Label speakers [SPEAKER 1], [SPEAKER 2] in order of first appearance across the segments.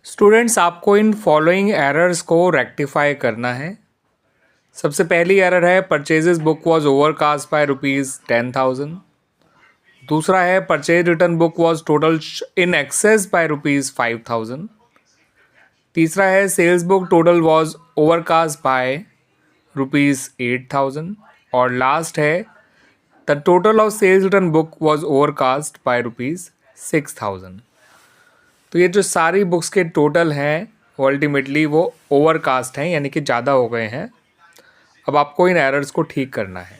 [SPEAKER 1] Students, आपको इन following errors को रेक्टिफाई करना है। सबसे पहली एरर है purchases book was overcast by ₹10,000। दूसरा है purchase return book was total in excess by ₹5,000। तीसरा है sales book total was overcast by ₹8,000। और लास्ट है the total of sales return book was overcast by ₹6,000। तो ये जो सारी बुक्स के टोटल हैं वो अल्टीमेटली वो ओवरकास्ट हैं, यानी कि ज़्यादा हो गए हैं। अब आपको इन एरर्स को ठीक करना है।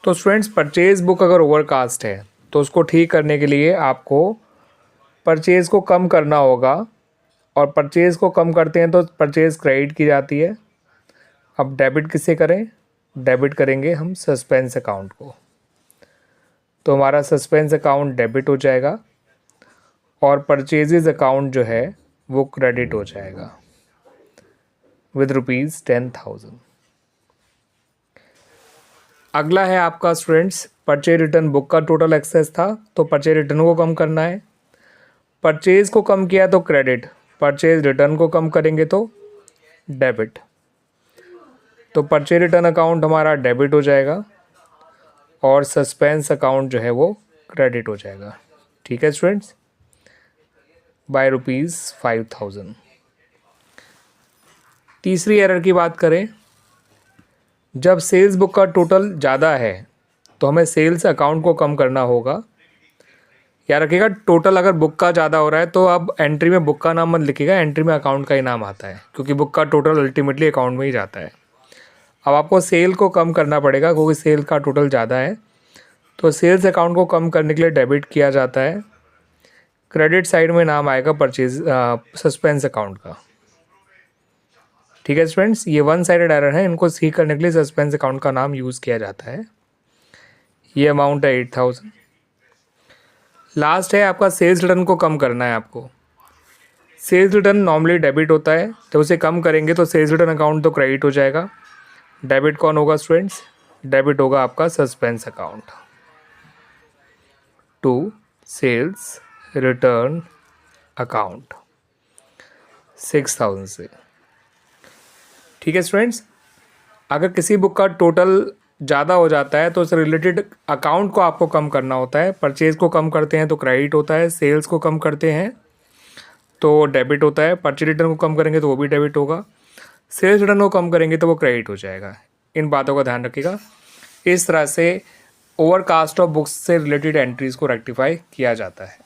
[SPEAKER 1] तो स्टूडेंट्स, परचेज बुक अगर ओवरकास्ट है तो उसको ठीक करने के लिए आपको परचेज़ को कम करना होगा, और परचेज़ को कम करते हैं तो परचेज़ क्रेडिट की जाती है। अब डेबिट किससे करें? डेबिट करेंगे हम सस्पेंस अकाउंट को। तो हमारा सस्पेंस अकाउंट डेबिट हो जाएगा और परचेजेज अकाउंट जो है वो क्रेडिट हो जाएगा विद ₹10,000। अगला है आपका स्टूडेंट्स, परचेज रिटर्न बुक का टोटल एक्सेस था तो परचेज रिटर्न को कम करना है। परचेज को कम किया तो क्रेडिट, परचेज रिटर्न को कम करेंगे तो डेबिट। तो परचेज रिटर्न अकाउंट हमारा डेबिट हो जाएगा और सस्पेंस अकाउंट जो है वो क्रेडिट हो जाएगा। ठीक है स्टूडेंट्स, बाय ₹5,000। तीसरी एरर की बात करें, जब सेल्स बुक का टोटल ज़्यादा है तो हमें सेल्स अकाउंट को कम करना होगा। याद रखिएगा, टोटल अगर बुक का ज़्यादा हो रहा है तो अब एंट्री में बुक का नाम मत लिखिएगा, एंट्री में अकाउंट का ही नाम आता है, क्योंकि बुक का टोटल अल्टीमेटली अकाउंट में ही जाता है। अब आपको सेल को कम करना पड़ेगा क्योंकि सेल का टोटल ज़्यादा है, तो सेल्स अकाउंट को कम करने के लिए डेबिट किया जाता है। क्रेडिट साइड में नाम आएगा परचेज सस्पेंस अकाउंट का। ठीक है स्टूडेंट्स, ये वन साइडेड एरर है, इनको ठीक करने के लिए सस्पेंस अकाउंट का नाम यूज़ किया जाता है। ये अमाउंट है 8,000। लास्ट है आपका सेल्स रिटर्न को कम करना है आपको। सेल्स रिटर्न नॉर्मली डेबिट होता है, तो उसे कम करेंगे तो सेल्स रिटर्न अकाउंट तो क्रेडिट हो जाएगा। डेबिट कौन होगा स्टूडेंट्स? डेबिट होगा आपका suspense account to sales return account 6,000 से। ठीक है स्टूडेंट्स, अगर किसी बुक का टोटल ज़्यादा हो जाता है तो उस रिलेटेड अकाउंट को आपको कम करना होता है। परचेज़ को कम करते हैं तो क्रेडिट होता है, सेल्स को कम करते हैं तो डेबिट होता है, परचेज रिटर्न को कम करेंगे तो वो भी डेबिट होगा, सेल्स रिटर्न को कम करेंगे तो वो क्रेडिट हो जाएगा। इन बातों का ध्यान रखिएगा। इस तरह से ओवरकास्ट ऑफ बुक्स से रिलेटेड एंट्रीज़ को रेक्टिफाई किया जाता है।